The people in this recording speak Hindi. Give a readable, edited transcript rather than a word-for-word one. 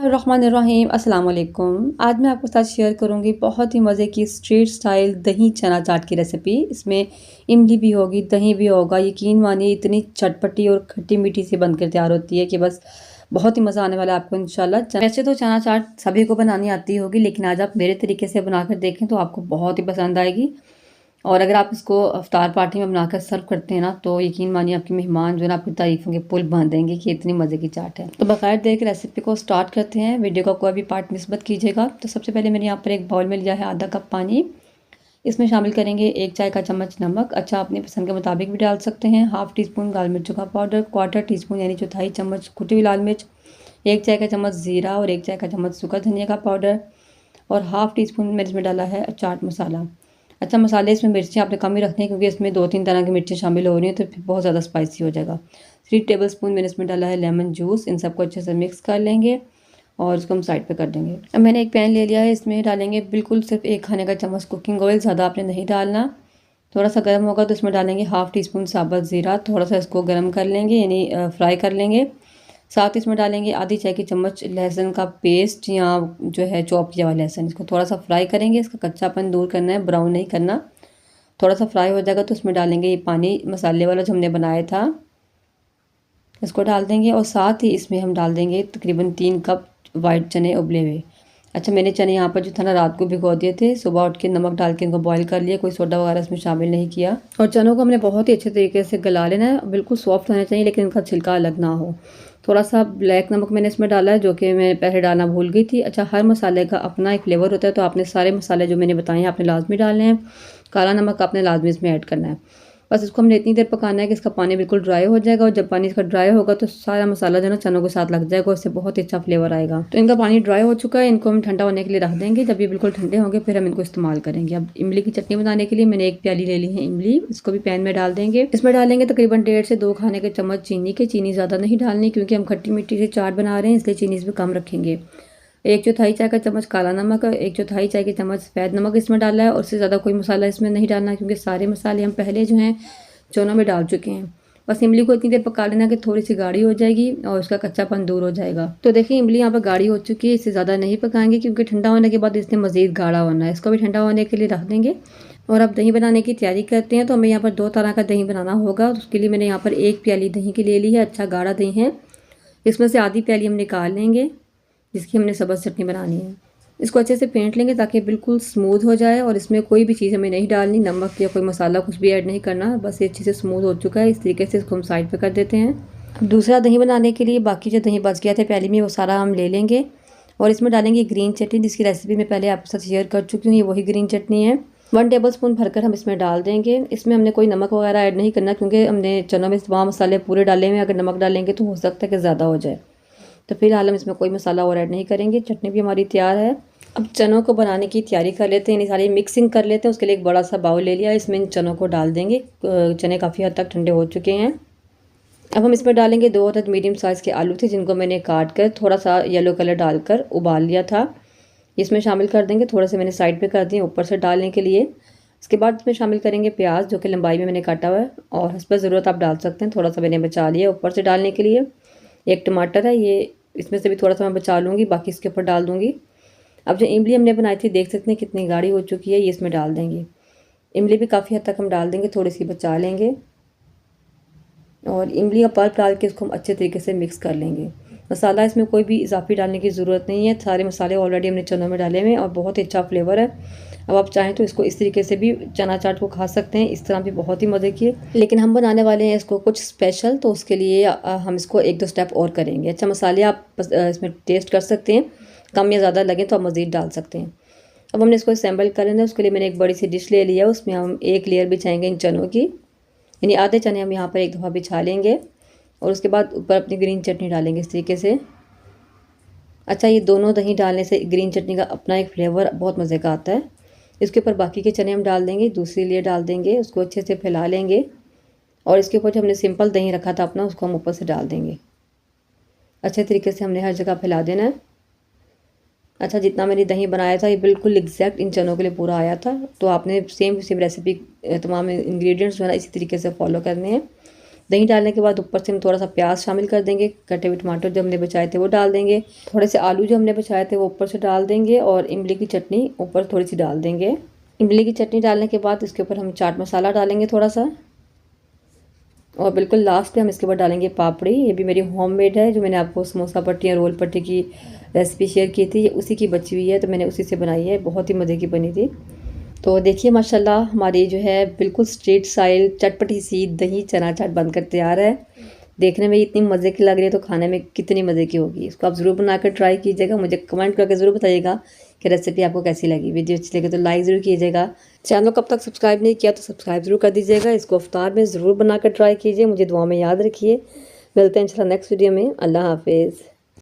रहमानिर्रहीम अस्सलाम वालेकुम। आज मैं आपके साथ शेयर करूंगी बहुत ही मज़े की स्ट्रीट स्टाइल दही चना चाट की रेसिपी। इसमें इमली भी होगी, दही भी होगा। यकीन मानिए इतनी चटपटी और खट्टी मीठी सी बनकर तैयार होती है कि बस बहुत ही मज़ा आने वाला है आपको इंशाल्लाह। वैसे तो चना चाट सभी को बनानी आती होगी, लेकिन आज आप मेरे तरीके से बनाकर देखें तो आपको बहुत ही पसंद आएगी। और अगर आप इसको इफ्तार पार्टी में बनाकर सर्व करते हैं ना, तो यकीन मानिए आपके मेहमान जो है ना आपकी तारीफ़ों के पुल बांध देंगे कि इतनी मज़े की चाट है। तो बगैर देर के रेसिपी को स्टार्ट करते हैं। वीडियो का कोई भी पार्ट मिस मत कीजिएगा। तो सबसे पहले मैंने यहाँ पर एक बाउल में लिया है आधा कप पानी। इसमें शामिल करेंगे 1 चाय का चम्मच नमक। अच्छा, अपने पसंद के मुताबिक भी डाल सकते हैं। हाफ़ टी स्पून लाल मिर्चों का पाउडर, क्वार्टर टी स्पून यानी चौथाई चम्मच कुटी हुई लाल मिर्च, 1 चाय का चम्मच ज़ीरा और 1 चाय का चम्मच सूखा धनिया का पाउडर और हाफ़ टी स्पून मैंने इसमें डाला है चाट मसाला। अच्छा, मसाले इसमें मिर्चें आपने कम ही रखनी है क्योंकि इसमें 2-3 तरह की मिर्चें शामिल हो रही हैं, तो फिर बहुत ज़्यादा स्पाइसी हो जाएगा। 3 टेबलस्पून मैंने इसमें डाला है लेमन जूस। इन सबको अच्छे से मिक्स कर लेंगे और इसको हम साइड पे कर देंगे। अब मैंने एक पैन ले लिया है, इसमें डालेंगे बिल्कुल सिर्फ 1 खाने का चम्मच कुकिंग ऑयल, ज़्यादा आपने नहीं डालना। थोड़ा सा गर्म होगा तो इसमें डालेंगे हाफ़ टी स्पून साबुत ज़ीरा। थोड़ा सा इसको गर्म कर लेंगे यानी फ्राई कर लेंगे। साथ इसमें डालेंगे आधी चाय की चम्मच लहसुन का पेस्ट या जो है चॉप किया हुआ लहसुन। इसको थोड़ा सा फ्राई करेंगे, इसका कच्चापन दूर करना है, ब्राउन नहीं करना। थोड़ा सा फ्राई हो जाएगा तो इसमें डालेंगे ये पानी मसाले वाला जो हमने बनाया था, इसको डाल देंगे। और साथ ही इसमें हम डाल देंगे तकरीबन 3 कप वाइट चने उबले हुए। अच्छा, मैंने चने यहाँ पर जो था ना रात को भिगो दिए थे, सुबह उठ के नमक डाल के इनको बॉईल कर लिया, कोई सोडा वगैरह इसमें शामिल नहीं किया। और चनों को हमने बहुत ही अच्छे तरीके से गला लेना है, बिल्कुल सॉफ्ट होना चाहिए लेकिन इनका छिलका अलग ना हो। थोड़ा सा ब्लैक नमक मैंने इसमें डाला है जो कि मैं पहले डालना भूल गई थी। अच्छा, हर मसाले का अपना एक फ्लेवर होता है, तो आपने सारे मसाले जो मैंने बताए हैं आपने लाजमी डालने हैं। काला नमक आपने लाजमी इसमें ऐड करना है। बस इसको हमने इतनी देर पकाना है कि इसका पानी बिल्कुल ड्राई हो जाएगा। और जब पानी इसका ड्राई होगा तो सारा मसाला जो है ना चनों के साथ लग जाएगा, उससे बहुत ही अच्छा फ्लेवर आएगा। तो इनका पानी ड्राई हो चुका है, इनको हम ठंडा होने के लिए रख देंगे। जब ये बिल्कुल ठंडे होंगे फिर हम इनको इस्तेमाल करेंगे। अब इमली की चटनी बनाने के लिए मैंने 1 प्याली ले ली है इमली, इसको भी पैन में डाल देंगे। इसमें डालेंगे तकरीबन 1.5 से 2 खाने के चम्मच चीनी के। चीनी ज़्यादा नहीं डालनी क्योंकि हम खट्टी मीठी से चाट बना रहे हैं, इसलिए चीनी इसमें कम रखेंगे। 1 चौथाई चाय का चम्मच काला नमक, 1 चौथाई चाय के चम्मच सफ़ेद नमक इसमें डाला है। और उससे ज़्यादा कोई मसाला इसमें नहीं डालना क्योंकि सारे मसाले हम पहले जो हैं चनों में डाल चुके हैं। बस इमली को इतनी देर पका लेना कि थोड़ी सी गाढ़ी हो जाएगी और उसका कच्चापन दूर हो जाएगा। तो देखिए इमली यहाँ पर गाढ़ी हो चुकी है, इससे ज़्यादा नहीं पकाएंगे क्योंकि ठंडा होने के बाद इसने मज़ीद गाढ़ा होना है। इसको भी ठंडा होने के लिए रख देंगे। और अब दही बनाने की तैयारी करते हैं। तो हमें यहाँ पर 2 तरह का दही बनाना होगा। उसके लिए मैंने यहाँ पर 1 प्याली दही की ले ली है, अच्छा गाढ़ा दही है। इसमें से आधी प्याली हम निकाल लेंगे जिसकी हमने सब्ज़ चटनी बनानी है। इसको अच्छे से फेंट लेंगे ताकि बिल्कुल स्मूथ हो जाए। और इसमें कोई भी चीज़ हमें नहीं डालनी, नमक या कोई मसाला कुछ भी ऐड नहीं करना। बस ये अच्छे से स्मूथ हो चुका है। इस तरीके से इसको हम साइड पे कर देते हैं। अब दूसरा दही बनाने के लिए बाकी जो दही बच गया था प्याली में, वो सारा हम ले लेंगे और इसमें डालेंगे ग्रीन चटनी, जिसकी रेसिपी मैं पहले आपके साथ शेयर कर चुकी हूँ। ये वही ग्रीन चटनी है। 1 टेबल स्पून भरकर हम इसमें डाल देंगे। इसमें हमने कोई नमक वगैरह ऐड नहीं करना क्योंकि हमने चनों में तमाम मसाले पूरे डाले हुए हैं। अगर नमक डालेंगे तो हो सकता है कि ज़्यादा हो जाए, तो फिलहाल हम इसमें कोई मसाला और ऐड नहीं करेंगे। चटनी भी हमारी तैयार है। अब चनों को बनाने की तैयारी कर लेते हैं, यानी सारी मिक्सिंग कर लेते हैं। उसके लिए एक बड़ा सा बाउल ले लिया, इसमें इन चनों को डाल देंगे। चने काफ़ी हद तक ठंडे हो चुके हैं। अब हम इसमें डालेंगे 2 अदद मीडियम साइज़ के आलू थे जिनको मैंने काट कर थोड़ा सा येलो कलर डालकर उबाल लिया था, इसमें शामिल कर देंगे। थोड़ा से मैंने साइड पे कर दिए ऊपर से डालने के लिए। इसके बाद इसमें शामिल करेंगे प्याज जो कि लंबाई में मैंने काटा हुआ है, और हस्ब ज़रूरत आप डाल सकते हैं। थोड़ा सा मैंने बचा लिया ऊपर से डालने के लिए। 1 टमाटर है, ये इसमें से भी थोड़ा सा मैं बचा लूँगी, बाकी इसके ऊपर डाल दूँगी। अब जो इमली हमने बनाई थी देख सकते हैं कितनी गाढ़ी हो चुकी है, ये इसमें डाल देंगे। इमली भी काफ़ी हद तक हम डाल देंगे, थोड़ी सी बचा लेंगे। और इमली का पल्प डाल के इसको हम अच्छे तरीके से मिक्स कर लेंगे। मसाला इसमें कोई भी इजाफी डालने की ज़रूरत नहीं है, सारे मसाले ऑलरेडी हमने चनों में डाले हुए हैं और बहुत ही अच्छा फ्लेवर है। अब आप चाहें तो इसको इस तरीके से भी चना चाट को खा सकते हैं, इस तरह भी बहुत ही मज़े की। लेकिन हम बनाने वाले हैं इसको कुछ स्पेशल, तो उसके लिए हम इसको 1-2 स्टेप और करेंगे। अच्छा, मसाले आप इसमें टेस्ट कर सकते हैं, कम या ज़्यादा लगे तो आप मज़ीद डाल सकते हैं। अब हमने इसको असेंबल कर लेना है। उसके लिए मैंने एक बड़ी सी डिश ले लिया, उसमें हम 1 लेयर बिछाएंगे इन चनों की, यानी आधे चने हम यहाँ पर एक दफ़ा बिछा लेंगे। और उसके बाद ऊपर अपनी ग्रीन चटनी डालेंगे इस तरीके से। अच्छा, ये दोनों दही डालने से ग्रीन चटनी का अपना एक फ्लेवर बहुत मज़े का आता है। इसके ऊपर बाकी के चने हम डाल देंगे, दूसरी लेयर डाल देंगे, उसको अच्छे से फैला लेंगे। और इसके ऊपर जो हमने सिंपल दही रखा था अपना, उसको हम ऊपर से डाल देंगे। अच्छे तरीके से हमने हर जगह फैला देना है। अच्छा, जितना मैंने दही बनाया था ये बिल्कुल एग्जैक्ट इन चनों के लिए पूरा आया था। तो आपने सेम रेसिपी तमाम इंग्रेडिएंट्स जो है ना इसी तरीके से फॉलो करने हैं। दही डालने के बाद ऊपर से हम थोड़ा सा प्याज शामिल कर देंगे, कटे हुए टमाटर जो हमने बचाए थे वो डाल देंगे, थोड़े से आलू जो हमने बचाए थे वो ऊपर से डाल देंगे और इमली की चटनी ऊपर थोड़ी सी डाल देंगे। इमली की चटनी डालने के बाद इसके ऊपर हम चाट मसाला डालेंगे थोड़ा सा, और बिल्कुल लास्ट पे हम इसके ऊपर डालेंगे पापड़ी। ये भी मेरी होममेड है, जो मैंने आपको समोसा पट्टी और रोल पट्टी की रेसिपी शेयर की थी, ये उसी की बची हुई है, तो मैंने उसी से बनाई है, बहुत ही मज़े की बनी थी। तो देखिए माशाल्लाह हमारी जो है बिल्कुल स्ट्रीट स्टाइल चटपटी सी दही चना चाट बनकर तैयार है। देखने में इतनी मज़े की लग रही है तो खाने में कितनी मज़े की होगी। इसको आप ज़रूर बनाकर ट्राई कीजिएगा, मुझे कमेंट करके ज़रूर बताइएगा कि रेसिपी आपको कैसी लगी। वीडियो अच्छी लगे तो लाइक ज़रूर कीजिएगा। चैनल को अब तक सब्सक्राइब नहीं किया तो सब्सक्राइब ज़रूर कर दीजिएगा। इसको इफ्तार में ज़रूर बनाकर ट्राई कीजिए, मुझे दुआ में याद रखिए। मिलते हैं इंशाल्लाह नेक्स्ट वीडियो में। अल्लाह हाफिज़।